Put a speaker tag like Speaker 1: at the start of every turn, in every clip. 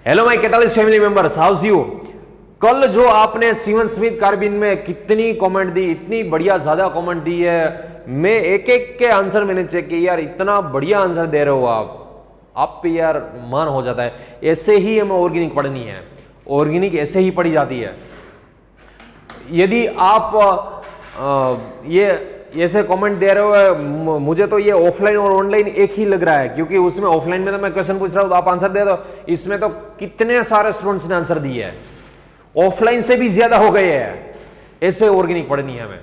Speaker 1: Hello my catalyst family members, house you. कल जो आपने सीमेंस स्मिथ कार्बाइन में कितनी कमेंट दी, इतनी बढ़िया ज्यादा कमेंट दी है। मैं एक एक के आंसर मैंने चेक किया यार, इतना बढ़िया आंसर दे रहे हो आप पे यार मान हो जाता है। ऐसे ही हमें ऑर्गेनिक पढ़नी है, ऑर्गेनिक ऐसे ही पढ़ी जाती है। यदि आप ये ऐसे कमेंट दे रहे हो, मुझे तो ये ऑफलाइन और ऑनलाइन एक ही लग रहा है, क्योंकि उसमें ऑफलाइन में तो मैं क्वेश्चन पूछ रहा हूं तो आप आंसर दे दो, इसमें तो कितने सारे स्टूडेंट्स ने आंसर दिए हैं, ऑफलाइन से भी ज्यादा हो गए हैं। ऐसे ऑर्गेनिक पढ़नी है हमें,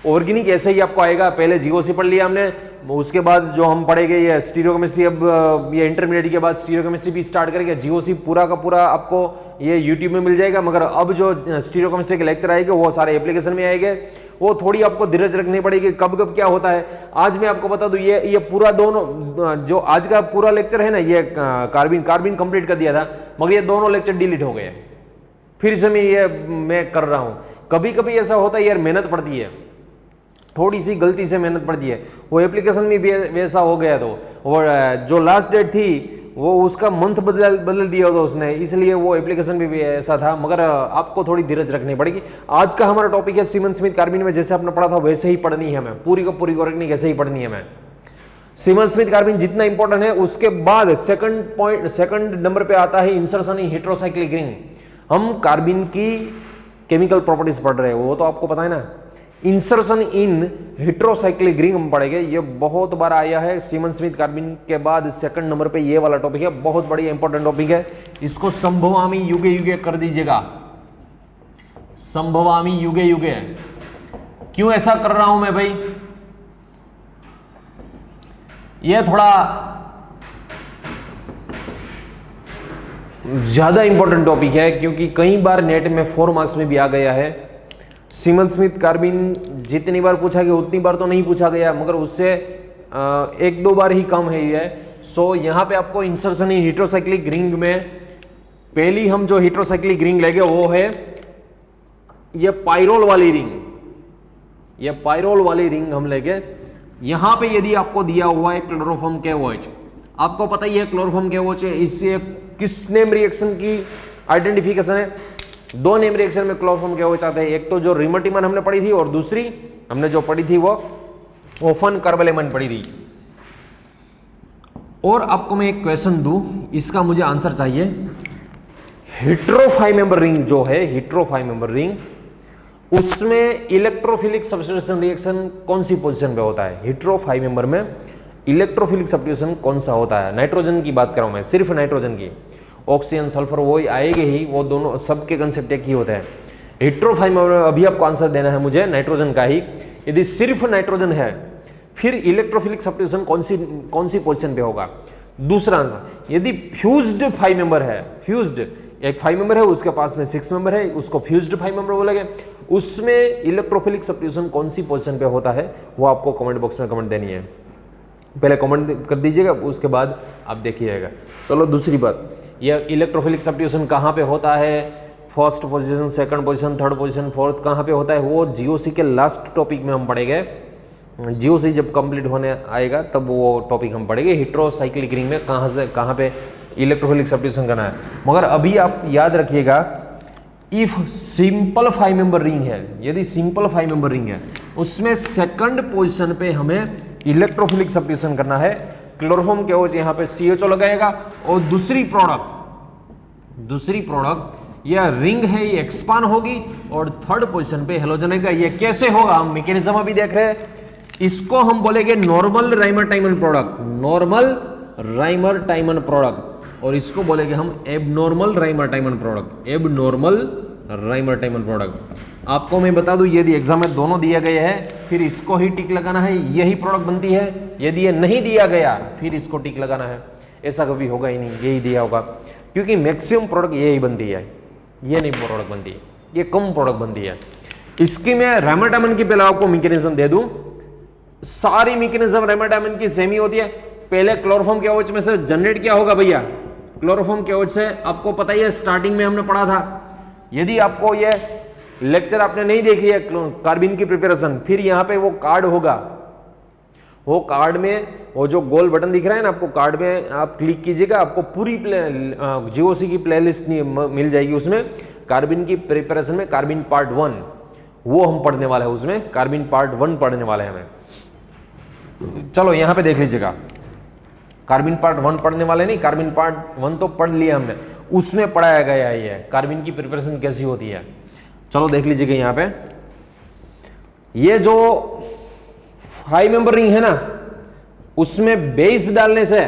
Speaker 1: ऑर्गेनिक ऐसे ही आपको आएगा। पहले जीओसी पढ़ लिया हमने, उसके बाद जो हम पढ़ेंगे ये स्टीरियोकेमिस्ट्री, अब ये इंटरमीडिएट के बाद स्टीरियोकेमिस्ट्री भी स्टार्ट करेंगे। जीओसी पूरा का पूरा आपको ये यूट्यूब में मिल जाएगा, मगर अब जो स्टीरियोकेमिस्ट्री के लेक्चर आएंगे वो सारे एप्लीकेशन में आएंगे। वो थोड़ी आपको धीरज रखनी पड़ेगी, कब कब क्या होता है। आज मैं आपको बता दूं, ये पूरा दोनों जो आज का पूरा लेक्चर है ना, ये कार्बाइन कंप्लीट कर दिया था, मगर ये दोनों लेक्चर डिलीट हो गए। फिर से मैं कर रहा हूं। कभी कभी ऐसा होता है यार, मेहनत पड़ती है, थोड़ी सी गलती से मेहनत पड़ती है। वो एप्लीकेशन में भी वैसा हो गया, तो वो जो लास्ट डेट थी वो उसका मंथ बदल दिया था उसने, इसलिए वो एप्लीकेशन में भी ऐसा था। मगर आपको थोड़ी धीरज रखनी पड़ेगी। आज का हमारा टॉपिक है सीमेंस स्मिथ कार्बाइन में जैसे आपने पढ़ा था वैसे ही पढ़नी है हमें, पूरी को पूरी ऑर्गेनिक ऐसे ही पढ़नी है हमें। सीमेंस स्मिथ कार्बाइन जितना इंपॉर्टेंट है, उसके बाद सेकंड नंबर पे आता है इंसर्शन इन हेटेरोसाइक्लिक रिंग। हम कार्बाइन की केमिकल प्रॉपर्टीज पढ़ रहे हैं, वो तो आपको पता है ना। इंसर्शन इन हेटेरोसाइक्लिक रिंग हम पढ़ेंगे, ये बहुत बार आया है। सीमेंस स्मिथ कार्बाइन के बाद सेकंड नंबर पे ये वाला टॉपिक है, बहुत बढ़िया इंपॉर्टेंट टॉपिक है। इसको संभवामी युगे युगे कर दीजिएगा, संभवामी युगे युगे। क्यों ऐसा कर रहा हूं मैं भाई, ये थोड़ा ज्यादा इंपॉर्टेंट टॉपिक है, क्योंकि कई बार नेट में 4 मार्क्स में भी आ गया है। सीमेंस स्मिथ कार्बाइन जितनी बार पूछा गया उतनी बार तो नहीं पूछा गया, मगर उससे 1-2 बार ही कम है ये। सो यहाँ पे आपको इंसर्शन इन हेटेरोसाइक्लिक रिंग में पहली हम जो हेटेरोसाइक्लिक रिंग लेंगे वो है ये पाइरोल वाली रिंग। ये पाइरोल वाली रिंग हम लेंगे। यहाँ पे यदि आपको दिया हुआ है क्लोरोफॉर्म KOH, आपको पता ही है क्लोरोफॉर्म KOH है, इससे किस नेम रिएक्शन की आइडेंटिफिकेशन है। 2 नेम रिएक्शन में क्लोरोफॉर्म KOH आता है, एक तो जो रिमोटिमन हमने पढ़ी थी, और दूसरी हमने जो पढ़ी थी वो ओफन कार्बेलेमन पढ़ी थी। और आपको मैं एक क्वेश्चन दूं, इसका मुझे आंसर चाहिए। हेटेरो 5 मेंबर रिंग जो है, हेटेरो 5 मेंबर रिंग, उसमें इलेक्ट्रोफिलिक सब्स्टिट्यूशन रिएक्शन कौन सी पोजीशन पे होता है? हेटेरो 5 मेंबर में इलेक्ट्रोफिलिक सब्स्टिट्यूशन कौन सा होता है? नाइट्रोजन की बात कर रहा हूं मैं, सिर्फ नाइट्रोजन की। ऑक्सीजन सल्फर वो आएंगे ही, वो दोनों सबके कंसेप्ट एक ही होता है। हेटेरो 5 मेंबर में अभी आपको आंसर देना है मुझे नाइट्रोजन का ही। यदि सिर्फ नाइट्रोजन है, फिर इलेक्ट्रोफिलिक सब्स्टिट्यूशन कौन सी पोजीशन पे होगा? दूसरा आंसर, यदि फ्यूज्ड 5 मेंबर है, फ्यूज्ड एक 5 मेंबर है, उसके पास में 6 मेंबर है, उसको फ्यूज्ड 5 मेंबर बोलेंगे, उसमें इलेक्ट्रोफिलिक सब्स्टिट्यूशन कौन सी पोजीशन पे होता है, वो आपको कमेंट बॉक्स में कमेंट देनी है। पहले कमेंट कर दीजिएगा, उसके बाद आप देखिएगा। चलो दूसरी बात, यह इलेक्ट्रोफिलिक सब्स्टिट्यूशन कहाँ पे होता है, first position, second position, third position, fourth कहाँ पे होता है, वो जीओसी के लास्ट टॉपिक में हम पढ़ेंगे। जीओसी जब कंप्लीट होने आएगा तब वो टॉपिक हम पढ़ेंगे, हेटेरोसाइक्लिक रिंग में कहाँ से कहाँ पे इलेक्ट्रोफिलिक सब्स्टिट्यूशन करना है। मगर अभी आप याद रखिएगा, इफ सिंपल 5 मेंबर रिंग है, यदि सिंपल 5 मेंबर रिंग है, उसमें सेकंड पोजीशन पे हमें इलेक्ट्रोफिलिक सब्स्टिट्यूशन करना है। क्लोरोफॉर्म KOH यहाँ पे CHO लगाएगा, और दूसरी प्रोडक्ट यह रिंग है, ये एक्सपांड होगी, और थर्ड पोजीशन पे हेलोजन आएगा। ये कैसे होगा, हम मैकेनिज्म अभी देख रहे हैं। इसको हम बोलेंगे नॉर्मल राइमर-टाइमन प्रोडक्ट, नॉर्मल राइमर-टाइमन प्रोडक्ट, और इसको बोलेंगे हम एबनॉर्मल राइमर-टाइमन प्रोडक्ट, एबनॉर्मल राइमर-टाइमन प्रोडक्ट। आपको मैं बता दूं, यदि एग्जाम में दोनों दिया गया है, फिर इसको ही टिक लगाना है, यही प्रोडक्ट बनती है। यदि ये नहीं दिया गया, फिर इसको टिक लगाना है। ऐसा कभी होगा ही नहीं, यही दिया होगा, क्योंकि मैक्सिमम प्रोडक्ट यही बनती है, ये नहीं प्रोडक्ट बनती है, ये कम प्रोडक्ट बनती है। इसकी मैं राइमर-टाइमन की पहले आपको मैकेनिज्म दे दूं। सारी मैकेनिज्म राइमर-टाइमन की सेम ही होती है। पहले क्लोरोफॉर्म KOH में से जनरेट क्या होगा भैया, क्लोरोफॉर्म KOH से आपको पता ही है, स्टार्टिंग में हमने पढ़ा था। यदि आपको ये लेक्चर आपने नहीं देखी है कार्बाइन की प्रिपरेशन, फिर यहाँ पे वो कार्ड होगा, वो कार्ड में वो जो गोल बटन दिख रहा है ना आपको, कार्ड में आप क्लिक कीजिएगा, आपको पूरी जीओसी की प्लेलिस्ट मिल जाएगी। उसमें कार्बिन की प्रिपरेशन में कार्बिन पार्ट 1 वो हम पढ़ने वाले हैं, उसमें कार्बिन पार्ट 1 पढ़ने वाले हैं हमें। चलो यहाँ पे देख लीजिएगा, कार्बिन पार्ट 1 पढ़ने वाले नहीं, कार्बिन पार्ट 1 तो पढ़ लिया हमने, उसमें पढ़ाया गया है ये कार्बिन की प्रिपरेशन कैसी होती है। चलो देख लीजिएगा यहाँ पे, ये जो 5 मेंबर रिंग है ना, उसमें बेस डालने से,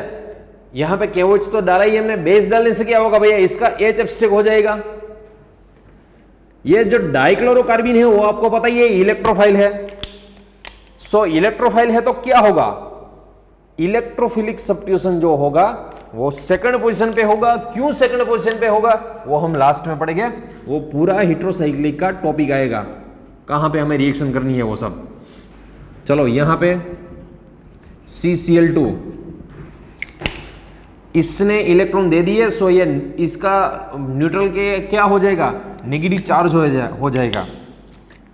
Speaker 1: यहां पे KOH तो डाला ही हमने, बेस डालने से क्या होगा भैया, इसका H एब्स्ट्रैक्ट हो जाएगा। ये जो डाइक्लोरोकार्बिन है वो आपको पता ही है इलेक्ट्रोफाइल है। सो इलेक्ट्रोफाइल है तो क्या होगा, इलेक्ट्रोफिलिक सब्स्टिट्यूशन जो होगा वो सेकंड पोजीशन पे होगा। क्यों सेकंड पोजीशन पे होगा वो हम लास्ट में पढ़ेंगे, वो पूरा हेटेरोसाइक्लिक का टॉपिक आएगा, कहां पे हमें रिएक्शन करनी है वो सब। चलो यहां पे CCl2 इसने इलेक्ट्रॉन दे दिए, सो ये इसका न्यूट्रल के क्या हो जाएगा, नेगेटिव चार्ज हो जाएगा।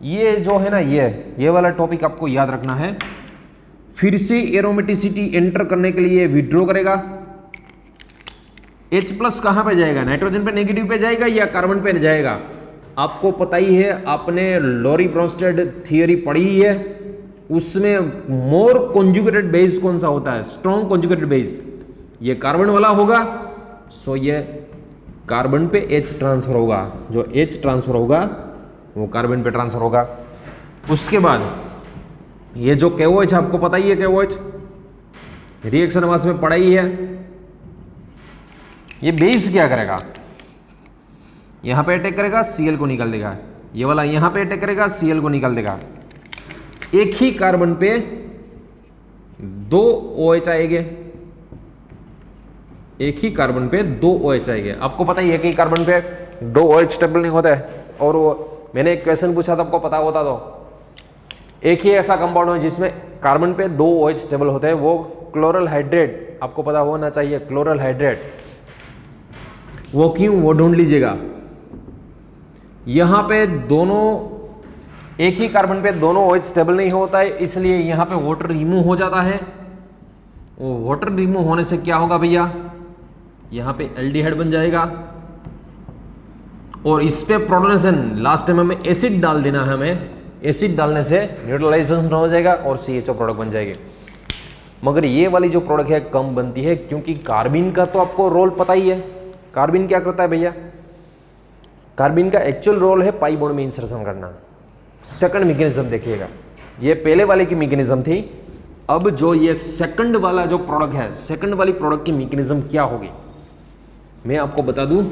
Speaker 1: ये जो है ना, ये वाला टॉपिक आपको याद रखना है। फिर से एरोमेटिसिटी एंटर करने के लिए विड्रॉ करेगा। H+ कहां पे जाएगा, नाइट्रोजन पे नेगेटिव पे जाएगा या कार्बन पे जाएगा, आपको पता ही है, आपने लोरी ब्रोंस्टेड थियरी पढ़ी ही है, उसमें मोर कॉन्जुगेटेड बेस कौन सा होता है, स्ट्रॉन्ग कॉन्जुगेटेड बेस, ये कार्बन वाला होगा। सो ये कार्बन पे H ट्रांसफर होगा, जो H ट्रांसफर होगा वो कार्बन पे ट्रांसफर होगा। उसके बाद ये जो KOH आपको पता ही है, KOH रिएक्शन मास में पड़ा ही है। ये बेस क्या करेगा, यहां पे अटैक करेगा, Cl को निकाल देगा, ये वाला यहां पे अटैक करेगा, Cl को निकाल देगा। एक ही कार्बन पे 2 OH आएंगे, एक ही कार्बन पे 2 OH आएंगे। आपको पता ही है कि कार्बन पे 2 OH स्टेबल नहीं होता है, और वो मैंने एक क्वेश्चन पूछा था, आपको पता होता तो, एक ही ऐसा कंपाउंड है जिसमें कार्बन पे 2 OH स्टेबल होते हैं, वो क्लोरल हाइड्रेट, आपको पता होना चाहिए क्लोरल हाइड्रेट। वो क्यों, वो ढूंढ लीजिएगा। यहां पे दोनों, एक ही कार्बन पे दोनों OH स्टेबल नहीं होता है, इसलिए यहां पे वाटर रिमूव हो जाता है। वो वाटर रिमूव होने से क्या होगा भैया, यहां पे एल्डिहाइड बन जाएगा, और इस पे प्रोटोनेशन, लास्ट टाइम हमें एसिड डाल देना है, हमें एसिड डालने से न्यूट्रलाइजेशन हो जाएगा और CHO प्रोडक्ट बन जाएगी। मगर ये वाली जो प्रोडक्ट है कम बनती है, क्योंकि कार्बिन का तो आपको रोल पता ही है। कार्बिन क्या करता है भैया, कार्बिन का एक्चुअल रोल है पाई बॉन्ड में इंसर्शन करना। सेकंड मैकेनिज्म देखिएगा, ये पहले वाले की मैकेनिज्म थी, अब जो ये सेकंड वाला जो प्रोडक्ट है, सेकंड वाली प्रोडक्ट की मैकेनिज्म क्या होगी मैं आपको बता दूं।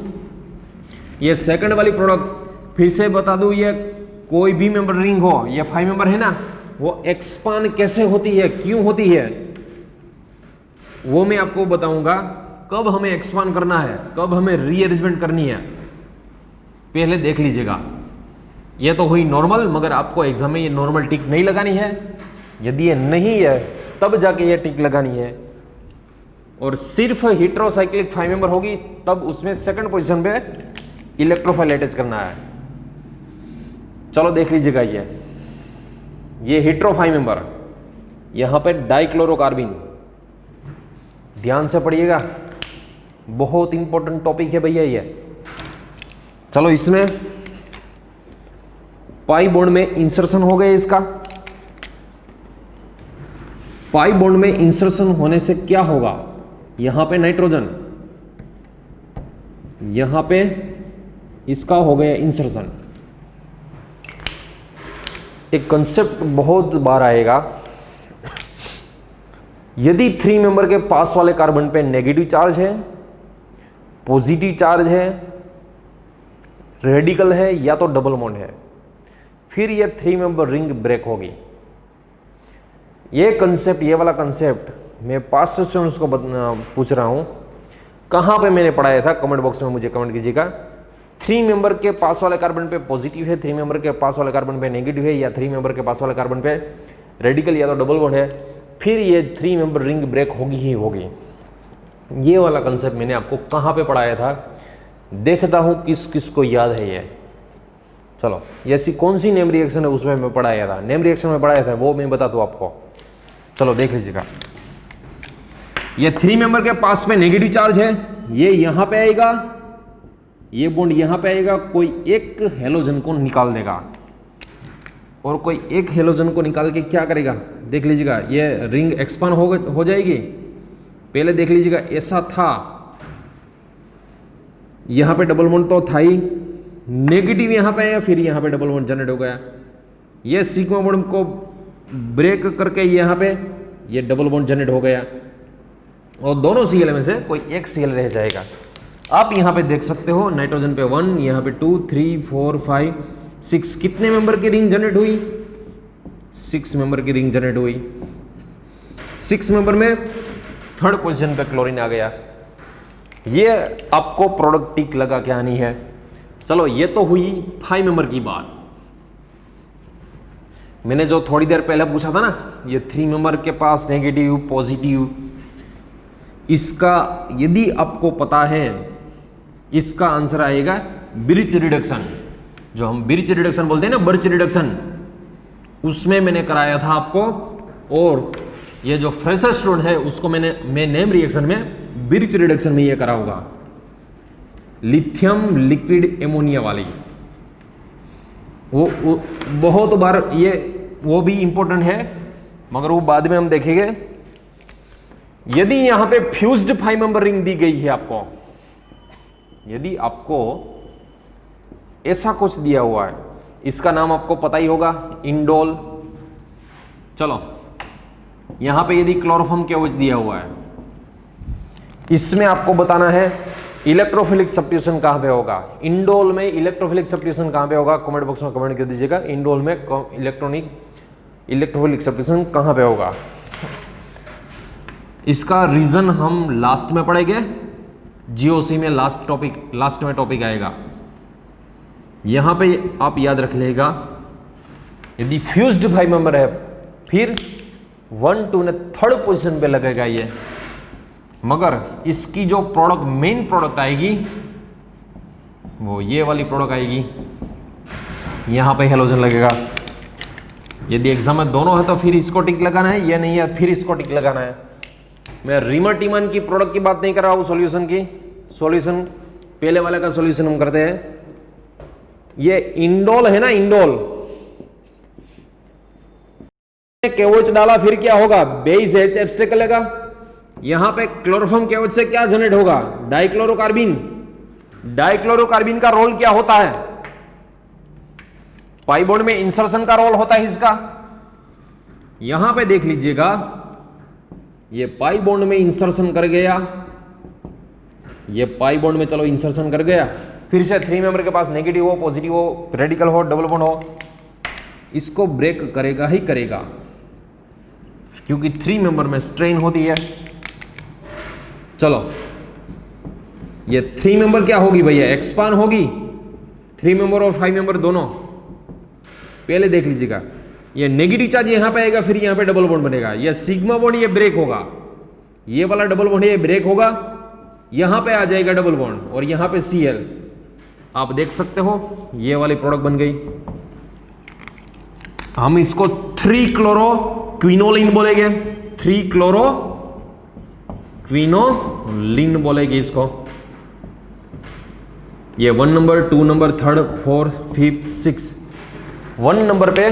Speaker 1: ये सेकंड वाली प्रोडक्ट फिर से बता दूं, ये कोई भी मेंबर रिंग हो, ये 5 मेंबर है ना, वो एक्सपांड कैसे होती है, क्यों होती है, वो मैं आपको बताऊंगा। कब हमें एक्सपांड करना है, कब हमें रीअरेंजमेंट करनी है, पहले देख लीजिएगा। ये तो हुई नॉर्मल, मगर आपको एग्जाम में ये नॉर्मल टिक नहीं लगानी है। यदि ये नहीं है तब जाके ये टिक लगानी है, और सिर्फ हेटेरोसाइक्लिक 5 मेंबर होगी तब उसमें सेकंड पोजीशन पे इलेक्ट्रोफाइल अटैच करना है। चलो देख लीजिएगा, ये हेटेरो 5 मेंबर, यहां पे डाइक्लोरोकार्बिन, ध्यान से पढ़िएगा, बहुत इंपॉर्टेंट टॉपिक है भैया ये। चलो इसमें पाई बॉन्ड में इंसर्शन हो गया, इसका पाई बॉन्ड में इंसर्शन होने से क्या होगा, यहां पे नाइट्रोजन, यहां पे इसका हो गया इंसर्शन। एक कंसेप्ट बहुत बार आएगा, यदि 3 मेंबर के पास वाले कार्बन पे नेगेटिव चार्ज है, पॉजिटिव चार्ज है, रेडिकल है या तो डबल बॉन्ड है, फिर ये 3 मेंबर रिंग ब्रेक होगी। ये कंसेप्ट, ये वाला कंसेप्ट मैं पास्ट स्टूडेंट्स को पूछ रहा हूं, कहां पे मैंने पढ़ाया था, कमेंट बॉक्स में मुझे कमेंट कीजिएगा। 3 मेंबर के पास वाले कार्बन पे पॉजिटिव है, 3 मेंबर के पास वाले कार्बन पे नेगेटिव है, या 3 मेंबर के पास वाले कार्बन पे रेडिकल या तो डबल बॉन्ड है, फिर ये 3 मेंबर रिंग ब्रेक होगी ही होगी। ये वाला कंसेप्ट मैंने आपको कहां पे पढ़ाया था, देखता हूं किस किस को याद है ये। चलो, ऐसी कौन सी नेम रिएक्शन है उसमें मैं पढ़ाया था, नेम रिएक्शन में पढ़ाया था वो मैं बता दूं आपको। चलो देख लीजिएगा, ये 3 मेंबर के पास में नेगेटिव चार्ज है, ये यहां पे आएगा, ये बॉन्ड यहां पे आएगा, कोई एक हेलोजन को निकाल देगा और कोई एक हेलोजन को निकाल के क्या करेगा देख लीजिएगा, ये रिंग एक्सपांड हो जाएगी। पहले देख लीजिएगा ऐसा था, यहां पे डबल बॉन्ड तो था ही, नेगेटिव यहां पे आया, फिर यहां पे डबल बॉन्ड जनरेट हो गया। ये सिग्मा बॉन्ड को ब्रेक करके यहां पे ये डबल बॉन्ड जनरेट हो गया और दोनों सीएल में से कोई एक सीएल रह जाएगा। आप यहां पे देख सकते हो नाइट्रोजन पे 1, यहां पे 2, 3, 4, 5, 6, कितने मेंबर की रिंग जनरेट हुई? 6 मेंबर की रिंग जनरेट हुई। 6 मेंबर में थर्ड पोजीशन पे क्लोरीन आ गया। ये आपको प्रोडक्ट टिक लगा के आनी है। चलो ये तो हुई 5 मेंबर की बात। मैंने जो थोड़ी देर पहले पूछा था ना, ये 3 मेंबर के पास नेगेटिव पॉजिटिव, इसका यदि आपको पता है, इसका आंसर आएगा ब्रिच रिडक्शन, जो हम ब्रिच रिडक्शन बोलते हैं ना, बर्च रिडक्शन, उसमें मैंने कराया था आपको। और ये जो फ्रेशर स्टूडेंट है उसको मैं नेम रिएक्शन में ब्रिच रिडक्शन में ये कराऊंगा, लिथियम लिक्विड एमोनिया वाली। वो बहुत बार ये वो भी इंपॉर्टेंट है, मगर वो बाद में हम देखेंगे। यदि यहां पे फ्यूज्ड 5 मेंबर रिंग दी गई है आपको, यदि आपको ऐसा कुछ दिया हुआ है, इसका नाम आपको पता ही होगा, इंडोल। चलो यहां पे यदि क्लोरोफॉर्म केवच दिया हुआ है, इसमें आपको बताना है इलेक्ट्रोफिलिक सब्स्टिट्यूशन कहां पे होगा। इंडोल में इलेक्ट्रोफिलिक सब्स्टिट्यूशन कहां पे होगा, कमेंट बॉक्स में कमेंट कर दीजिएगा। इंडोल में इलेक्ट्रोफिलिक सब्स्टिट्यूशन कहां पे होगा। इसका रीजन हम लास्ट में पढ़ेंगे, जीओसी में लास्ट में टॉपिक आएगा। यहां पे आप याद रख लेगा, यदि फ्यूज्ड 5 मेंबर है, फिर 1, 2 ने थर्ड पोजीशन पे लगेगा ये, मगर इसकी जो प्रोडक्ट मेन प्रोडक्ट आएगी वो ये वाली प्रोडक्ट आएगी, यहां पे हेलोजन लगेगा। यदि एग्जाम में दोनों है तो फिर इसको टिक लगाना है, या नहीं है फिर इसको टिक लगाना है। मैं रीमाटिमन की प्रोडक्ट की बात नहीं कर रहा हूं, सॉल्यूशन की। सॉल्यूशन पहले वाले का सॉल्यूशन हम करते हैं। ये इंडोल है ना, इंडोल केवच डाला, फिर क्या होगा, बेस एच एब्स्ट्रैक्ट लेगा। यहां पे क्लोरोफॉर्म केवच से क्या जनरेट होगा, डाइक्लोरोकार्बिन। डाइक्लोरोकार्बिन का रोल क्या होता है, पाई बॉन्ड में इंसर्शन का रोल होता है इसका। यहां पे देख लीजिएगा, ये पाई बॉन्ड में इंसर्शन कर गया, ये पाई बॉन्ड में चलो इंसर्शन कर गया, फिर से 3 मेंबर के पास नेगेटिव हो, पॉजिटिव हो, रेडिकल हो, डबल बॉन्ड हो, इसको ब्रेक करेगा ही करेगा, क्योंकि 3 मेंबर में स्ट्रेन होती है। चलो ये 3 मेंबर क्या होगी भैया, एक्सपांड होगी। 3 मेंबर और 5 मेंबर दोनों पहले देख लीजिएगा, ये नेगेटिव चार्ज यहां पे आएगा, फिर यहां पे डबल बॉन्ड बनेगा, ये सिग्मा बॉन्ड ये ब्रेक होगा, ये वाला डबल बॉन्ड ये ब्रेक होगा, यहां पे आ जाएगा डबल बॉन्ड और यहां पे Cl। आप देख सकते हो ये वाली प्रोडक्ट बन गई। हम इसको 3 क्लोरो क्विनोलिन बोलेंगे, 3 क्लोरो क्विनोलिन बोलेंगे इसको। ये 1 number, 2 number, 3rd, 4th, 5th, 6th, 1 number पे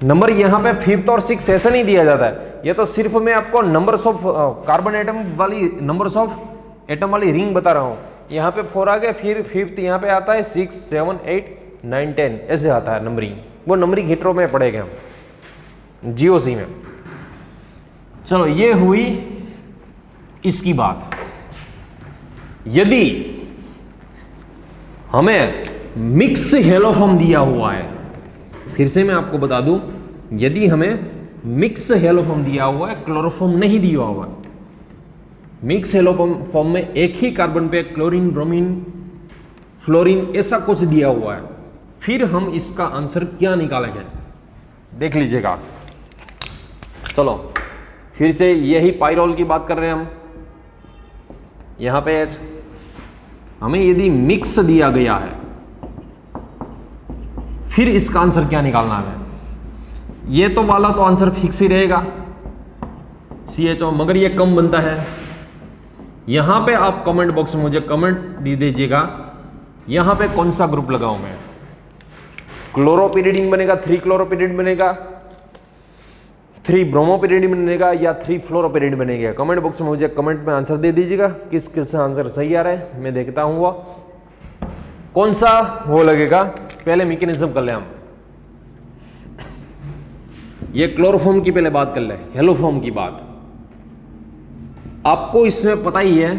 Speaker 1: नंबर यहां पे 5th और 6th ऐसा नहीं दिया जाता है। ये तो सिर्फ मैं आपको नंबर्स ऑफ कार्बन एटम वाली, नंबर्स ऑफ एटम वाली रिंग बता रहा हूं। यहां पे 4 आ गया, फिर 5th यहां पे आता है, 6, 7, 8, 9, 10 ऐसे आता है नंबरिंग। वो नंबरिंग हिटरो में पढ़ेंगे हम जीओसी में। चलो ये हुई इसकी बात। यदि हमें मिक्स हेलोफॉर्म दिया हुआ है, फिर से मैं आपको बता दूं, यदि हमें मिक्स हेलोफॉर्म दिया हुआ है, क्लोरोफॉर्म नहीं दिया हुआ है, मिक्स हेलोफॉर्म में एक ही कार्बन पे क्लोरीन, ब्रोमीन, फ्लोरीन ऐसा कुछ दिया हुआ है, फिर हम इसका आंसर क्या निकालेंगे देख लीजिएगा। चलो फिर से यही पाइरोल की बात कर रहे हैं हम। यहां पे H, हमें यदि मिक्स दिया गया है, फिर इसका आंसर क्या निकालना है। ये तो वाला तो आंसर फिक्स ही रहेगा, CHO, मगर ये कम बनता है। यहां पे आप कमेंट बॉक्स में मुझे कमेंट दे दीजिएगा, यहां पे कौन सा ग्रुप लगाऊं मैं। क्लोरोपिरिडीन बनेगा, 3 क्लोरोपिरिडीन बनेगा, 3 ब्रोमोपिरिडीन बनेगा या 3 फ्लोरोपिरिडीन बनेगा। कमेंट बॉक्स में मुझे कमेंट में आंसर दे दीजिएगा, किस किस आंसर सही आ रहा है, मैं देखता हूं वो कौन सा वो लगेगा। पहले मैकेनिज्म कर ले हम, ये क्लोरोफॉर्म की पहले बात कर ले, हेलोफॉर्म की बात। आपको इसमें पता ही है,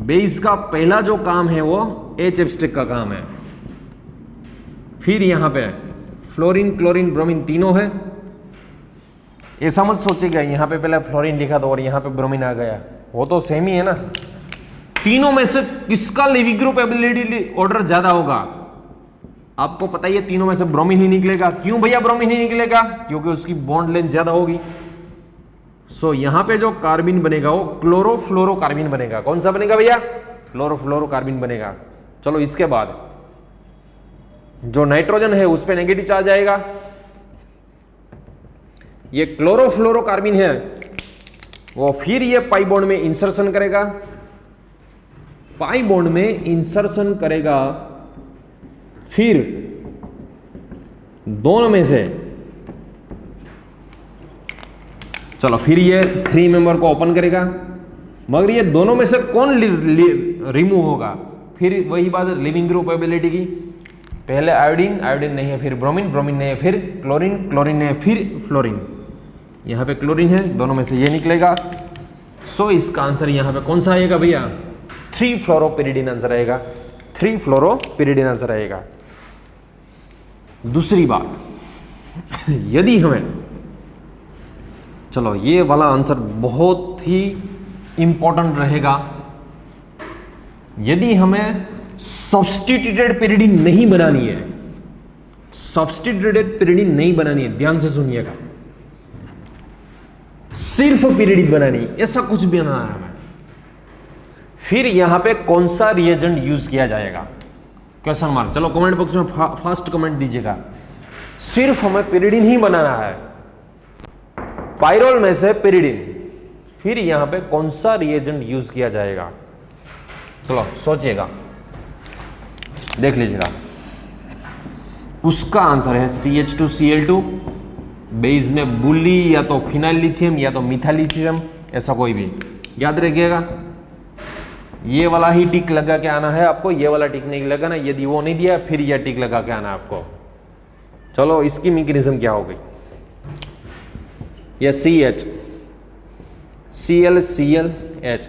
Speaker 1: बेस का पहला जो काम है वो H एब्स्ट्रिक का काम है। फिर यहां पे फ्लोरीन, क्लोरीन, ब्रोमीन तीनों है। ऐसा मत सोचिएगा यहां पे पहले फ्लोरीन लिखा था और यहां पे ब्रोमीन आ गया, वो तो सेम ही है ना। तीनों में से किसका लिविंग ग्रुप एबिलिटी ऑर्डर ज्यादा होगा? आपको पता ही है तीनों में से ब्रोमीन ही निकलेगा। क्यों भैया ब्रोमीन ही निकलेगा? क्योंकि उसकी बॉन्ड लेंथ ज्यादा होगी। सो यहां पे जो कार्बिन बनेगा वो क्लोरोफ्लोरोकार्बिन बनेगा। कौन सा बनेगा भैया? क्लोरोफ्लोरोकार्बिन बनेगा। चलो इसके बाद जो नाइट्रोजन है उस पे नेगेटिव चार्ज आएगा। ये क्लोरोफ्लोरोकार्बिन है वो फिर ये पाई बॉन्ड में इंसर्शन करेगा, पाई बॉन्ड में इंसर्शन करेगा, फिर दोनों में से चलो फिर ये 3 मेंबर को ओपन करेगा, मगर ये दोनों में से कौन रिमूव होगा? फिर वही बात लिविंग ग्रुप एबिलिटी की, पहले आयोडीन, आयोडीन नहीं है, फिर ब्रोमीन, ब्रोमीन नहीं है, फिर क्लोरीन, क्लोरीन नहीं है, फिर फ्लोरीन। यहां पे क्लोरीन है, दोनों में से ये निकलेगा। सो इसका आंसर यहां पे कौन सा आएगा भैया? 3 फ्लोरोपिरिडीन आंसर आएगा, 3 फ्लोरोपिरिडीन आंसर आएगा। दूसरी बात, यदि हमें, चलो ये वाला आंसर बहुत ही इंपॉर्टेंट रहेगा, यदि हमें सब्स्टिट्यूटेड पिरिडीन नहीं बनानी है, सब्स्टिट्यूटेड पिरिडीन नहीं बनानी है, ध्यान से सुनिएगा, सिर्फ पिरिडीन बनानी है, ऐसा कुछ भी बनाना है हमें, फिर यहां पे कौन सा रिएजेंट यूज किया जाएगा? Question mark. चलो कमेंट बॉक्स में फास्ट कमेंट दीजिएगा। सिर्फ हमें पिरिडीन ही बनाना है, पाइरोल में से पिरिडीन, फिर यहां पे कौन सा रिएजेंट यूज किया जाएगा? चलो सोचिएगा, देख लीजिएगा। उसका आंसर है CH2Cl2, बेस में बुली या तो फिनाइल लिथियम या तो मिथाइल लिथियम, ऐसा कोई भी याद रखिएगा। ये वाला ही टिक लगा के आना है आपको, ये वाला टिक नहीं लगाना। यदि वो नहीं दिया फिर यह टिक लगा के आना आपको। चलो इसकी मैकेनिज्म क्या हो गई? यह CH, ClClH,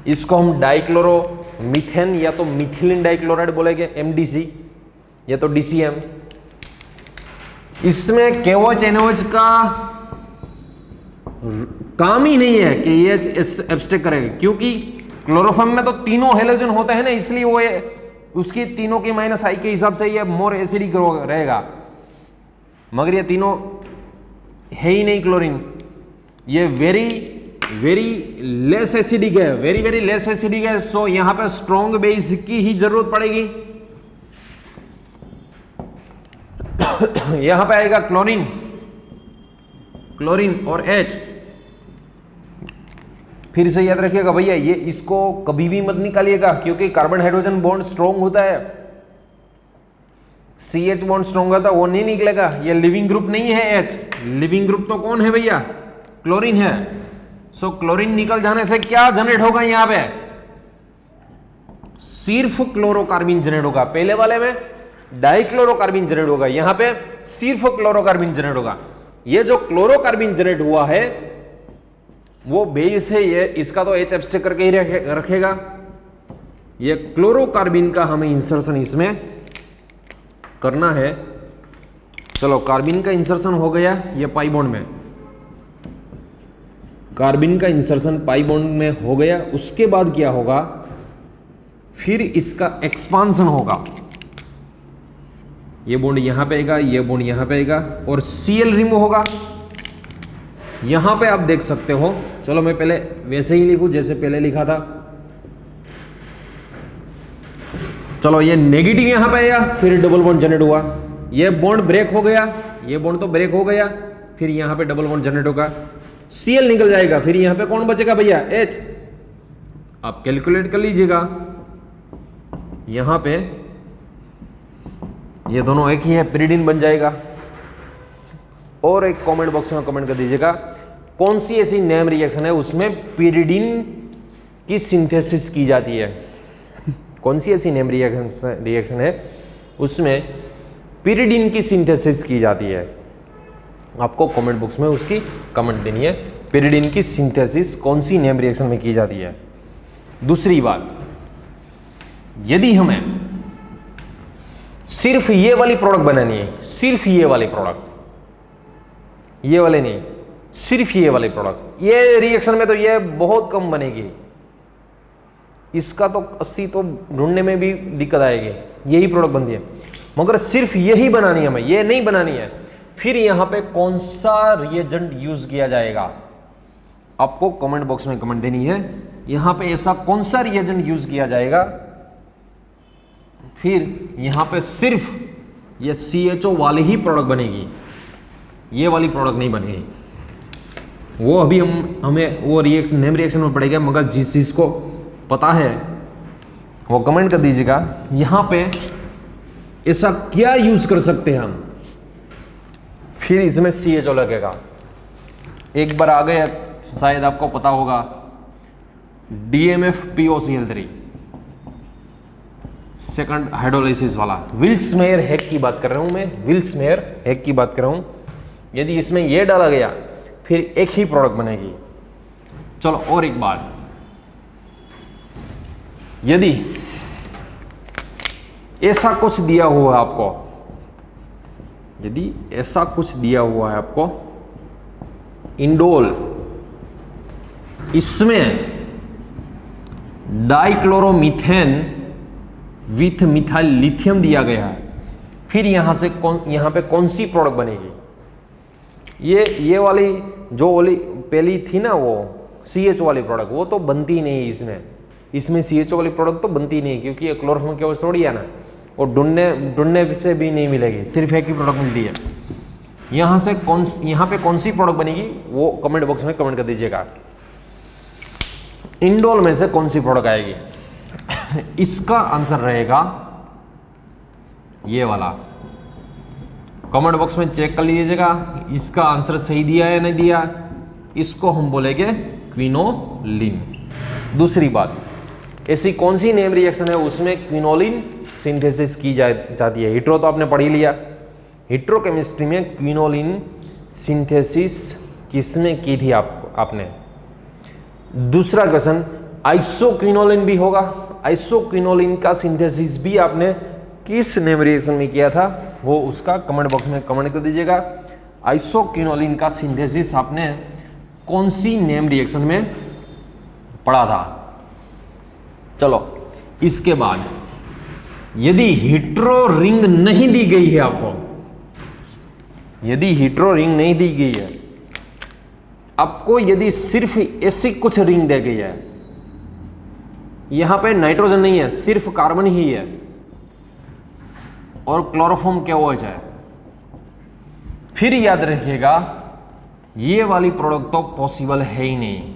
Speaker 1: इसको हम डाइक्लोरो मीथेन या तो मिथिलीन डाइक्लोराइड बोलेंगे, MDC, या तो DCM। इसमें KOH NOH का काम ही नहीं है कि ये एब्स्ट्रैक्ट करेगा, क्योंकि क्लोरोफॉर्म में तो तीनों हेलोजन होते हैं ना, इसलिए वो उसकी तीनों की -I के हिसाब से ये मोर एसिडिक रहेगा। मगर ये तीनों है ही नहीं क्लोरीन, ये वेरी लेस एसिडिक है, वेरी लेस एसिडिक है। सो यहां पे स्ट्रॉन्ग बेस की ही जरूरत पड़ेगी। यहां पे आएगा क्लोरीन, क्लोरीन और H। फिर से याद रखिएगा भैया, ये इसको कभी भी मत निकालिएगा, क्योंकि कार्बन हाइड्रोजन बॉन्ड स्ट्रॉन्ग होता है, CH बॉन्ड स्ट्रॉन्ग होता है, वो नहीं निकलेगा। ये लिविंग ग्रुप नहीं है H, लिविंग ग्रुप तो कौन है भैया? क्लोरीन है। सो क्लोरीन निकल जाने से क्या जनरेट होगा? यहां पे सिर्फ क्लोरोकार्बिन जनरेट होगा। पहले वाले में डाइक्लोरोकार्बिन जनरेट होगा, यहां पे सिर्फ क्लोरोकार्बिन जनरेट होगा। ये जो क्लोरोकार्बिन जनरेट हुआ है वो बेस है, ये इसका तो H एब्स्ट्रैक्ट करके ही रखेगा। ये क्लोरोकार्बिन का हमें इंसर्शन इसमें करना है। चलो कार्बिन का इंसर्शन हो गया ये पाई बॉन्ड में, कार्बिन का इंसर्शन पाई बॉन्ड में हो गया। उसके बाद क्या होगा? फिर इसका एक्सपांशन होगा। ये बॉन्ड यहां पे आएगा, ये बॉन्ड यहां पे आएगा और Cl रिमूव होगा। यहां पे आप देख सकते हो, चलो मैं पहले वैसे ही लिखूं जैसे पहले लिखा था। चलो ये नेगेटिव यहां पे आया, फिर डबल बॉन्ड जनरेट हुआ, ये बॉन्ड ब्रेक हो गया, ये बॉन्ड तो ब्रेक हो गया, फिर यहां पे डबल बॉन्ड जनरेट होगा। Cl निकल जाएगा, फिर यहां पे कौन बचेगा भैया? H। आप कैलकुलेट कर लीजिएगा, यहां पे ये दोनों एक ही है, पिरिडिन बन जाएगा। और एक कमेंट बॉक्स में कमेंट कर दीजिएगा कौन सी ऐसी नेम रिएक्शन है उसमें पिरिडिन की सिंथेसिस की जाती है। कौन सी ऐसी नेम रिएक्शन है उसमें पिरिडिन की सिंथेसिस की जाती है। आपको कमेंट बॉक्स में उसकी कमेंट देनी है, पिरिडिन की सिंथेसिस कौन सी नेम रिएक्शन में की जाती है। दूसरी बात, यदि हमें सिर्फ ये वाली प्रोडक्ट बनानी है, सिर्फ ये वाली प्रोडक्ट, ये वाले नहीं, सिर्फ ये वाले प्रोडक्ट, ये रिएक्शन में तो ये बहुत कम बनेगी, इसका तो 80 तो ढूंढने में भी दिक्कत आएगी, यही प्रोडक्ट बनती है। मगर सिर्फ यही बनानी है हमें, ये नहीं बनानी है, फिर यहां पे कौन सा रिएजेंट यूज किया जाएगा आपको कमेंट बॉक्स में कमेंट देनी है। यहां पे ऐसा कौन सा रिएजेंट यूज किया जाएगा, फिर यहां पे सिर्फ ये CHO वाली ही प्रोडक्ट बनेगी, ये वाली प्रोडक्ट नहीं बनेगी। वो अभी हमें वो रिएक्शन नेम रिएक्शन में पड़ेगा, मगर जिस चीज को पता है वो कमेंट कर दीजिएगा। यहां पे ऐसा क्या यूज कर सकते हैं हम, फिर इसमें CHO लगेगा। एक बार आ गया, शायद आपको पता होगा, DMF-POCl3 सेकंड हाइड्रोलाइसिस वाला, विल्स-मेयर हैक की बात कर रहा हूं मैं, विल्स-मेयर हैक की बात कर रहा हूं। यदि इसमें यह डाला गया फिर एक ही प्रोडक्ट बनेगी। चलो और एक बात, यदि ऐसा कुछ दिया हुआ है आपको, यदि ऐसा कुछ दिया हुआ है आपको इंडोल, इसमें डाइक्लोरोमीथेन विथ मिथाइल लिथियम दिया गया है, फिर यहां पे कौन सी प्रोडक्ट बनेगी? ये वाली जो वाली पहली थी ना, वो CHO वाली प्रोडक्ट, वो तो बनती नहीं इसमें CHO वाली प्रोडक्ट तो बनती नहीं, क्योंकि ये क्लोरोफॉर्म की थोड़ी है ना, और ढूंढने से भी नहीं मिलेगी, सिर्फ एक ही प्रोडक्ट मिलती है। यहाँ पे कौन सी प्रोडक्ट बनेगी वो कमेंट बॉक्स में कमेंट कर दीजिएगा। इंडोल में से कौन सी प्रोडक्ट आएगी? इसका आंसर रहेगा ये वाला। कमेंट बॉक्स में चेक कर लीजिएगा इसका आंसर सही दिया है नहीं दिया। इसको हम बोलेंगे क्विनोलिन। दूसरी बात, ऐसी कौन सी नेम रिएक्शन है उसमें क्विनोलिन सिंथेसिस की जाती है? हिट्रो तो आपने पढ़ ही लिया, हिट्रोकेमिस्ट्री में क्विनोलिन सिंथेसिस किसने की थी आपने? दूसरा क्वेश्चन, आइसोक्विनोलिन भी होगा, आइसोक्विनोलिन का सिंथेसिस भी आपने किस नेम रिएक्शन में किया था वो उसका कमेंट बॉक्स में कमेंट कर दीजिएगा। आइसोक्विनोलिन का सिंथेसिस आपने कौन सी नेम रिएक्शन में पढ़ा था? चलो इसके बाद, यदि हिट्रो रिंग नहीं दी गई है आपको, यदि हिट्रो रिंग नहीं दी गई है आपको, यदि सिर्फ ऐसी कुछ रिंग दे गई है, यहां पे नाइट्रोजन नहीं है, सिर्फ कार्बन ही है और क्लोरोफॉर्म KOH है, फिर याद रखिएगा ये वाली प्रोडक्ट तो पॉसिबल है ही नहीं,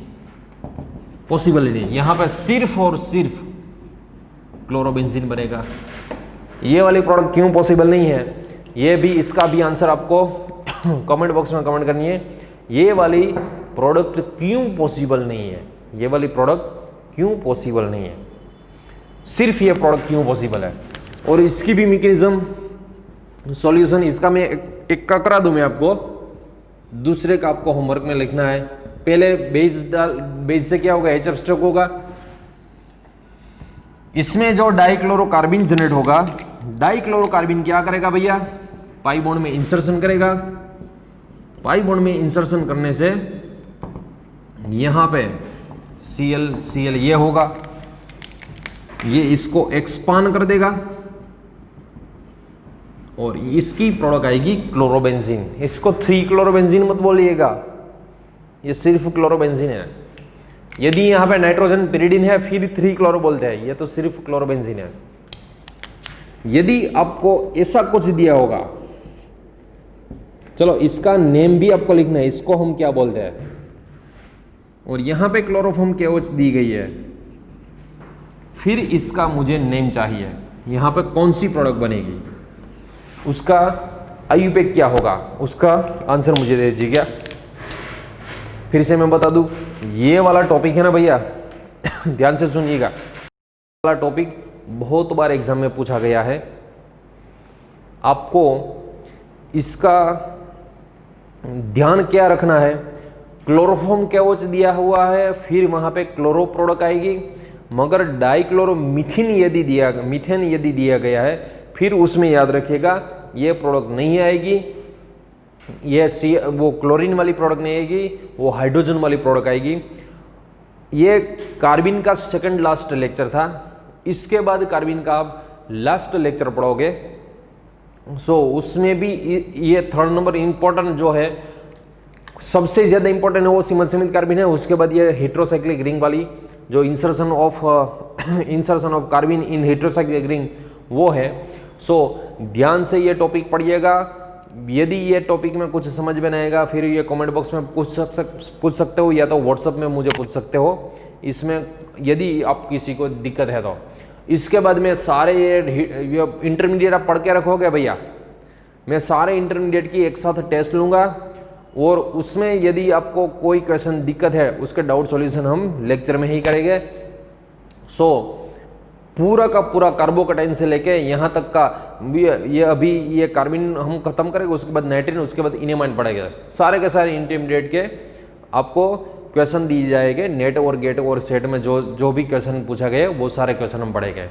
Speaker 1: पॉसिबल ही नहीं। यहां पे सिर्फ और सिर्फ क्लोरोबेंजीन बनेगा। ये वाली प्रोडक्ट क्यों पॉसिबल नहीं है, ये भी, इसका भी आंसर आपको कमेंट बॉक्स में कमेंट करनी है। ये वाली प्रोडक्ट क्यों पॉसिबल नहीं है, ये वाली प्रोडक्ट क्यों पॉसिबल नहीं है, सिर्फ ये प्रोडक्ट क्यों पॉसिबल है, और इसकी भी मैकेनिज्म सॉल्यूशन, इसका मैं एक का करा दूं मैं आपको, दूसरे का आपको होमवर्क में लिखना है। पहले बेस से क्या होगा, H एब्स्ट्रैक्ट होगा, इसमें जो डाइक्लोरोकार्बिन जनरेट होगा, डाइक्लोरोकार्बिन क्या करेगा भैया, पाई बॉन्ड में इंसर्शन करेगा। पाई बॉन्ड में इंसर्शन करने से यहां पे Cl ये होगा, ये इसको एक्सपांड कर देगा और इसकी प्रोडक्ट आएगी क्लोरोबेंजीन। इसको 3 क्लोरोबेंजीन मत बोलिएगा, ये सिर्फ क्लोरोबेंजीन है। यदि यहां पे नाइट्रोजन पिरिडिन है फिर 3 क्लोरो बोलते हैं, ये तो सिर्फ क्लोरोबेंजीन है। यदि आपको ऐसा कुछ दिया होगा, चलो इसका नेम भी आपको लिखना है, इसको हम क्या बोलते हैं, और यहाँ पे क्लोरोफॉर्म KOH दी गई है, फिर इसका मुझे नेम चाहिए, यहाँ पे कौन सी प्रोडक्ट बनेगी, उसका IUPAC क्या होगा, उसका आंसर मुझे दे दीजिएगा। फिर से मैं बता दूं, ये वाला टॉपिक है ना भैया, ध्यान से सुनिएगा, वाला टॉपिक बहुत बार एग्जाम में पूछा गया है। आपको इसका ध्यान क्या रखना है, क्लोरोफॉर्म KOH दिया हुआ है, फिर वहां पे क्लोरो प्रोडक्ट आएगी, मगर डाइक्लोरोमीथेन यदि दिया गया है, फिर उसमें याद रखिएगा ये प्रोडक्ट नहीं आएगी, ये वो क्लोरीन वाली प्रोडक्ट नहीं आएगी, वो हाइड्रोजन वाली प्रोडक्ट आएगी। ये कार्बिन का सेकंड लास्ट लेक्चर था, इसके बाद कार्बिन का आप लास्ट लेक्चर पढ़ोगे। उसमें भी ये थर्ड नंबर इंपॉर्टेंट जो है, सबसे ज्यादा इंपॉर्टेंट है वो सीमेंस स्मिथ कार्बिन है। उसके बाद ये हेट्रोसाइक्लिक रिंग वाली जो insertion of कार्बिन in heterocyclic ring वो है। ध्यान से ये टॉपिक पढ़िएगा। यदि ये टॉपिक में कुछ समझ में नहीं आएगा, फिर ये कमेंट बॉक्स में पूछ सकते हो, या तो व्हाट्सएप में मुझे पूछ सकते हो, इसमें यदि आप किसी को दिक्कत है तो। इसके बाद में सारे ये इंटरमीडिएट आप पढ़ के रखोगे भैया, मैं सारे इंटरमीडिएट की एक साथ टेस्ट लूँगा, और उसमें यदि आपको कोई क्वेश्चन दिक्कत है उसके डाउट सॉल्यूशन हम लेक्चर में ही करेंगे। पूरा का पूरा कार्बोकटाइन से लेके यहाँ तक का ये अभी ये कार्बिन हम खत्म करेंगे, उसके बाद नाइट्रोजन, उसके बाद इनेमाइन पढ़ेंगे। सारे के सारे इंटरमीडिएट के आपको क्वेश्चन दिए जाएंगे, नेट और गेट और सेट में जो भी क्वेश्चन पूछा गया वो सारे क्वेश्चन हम पढ़ेंगे।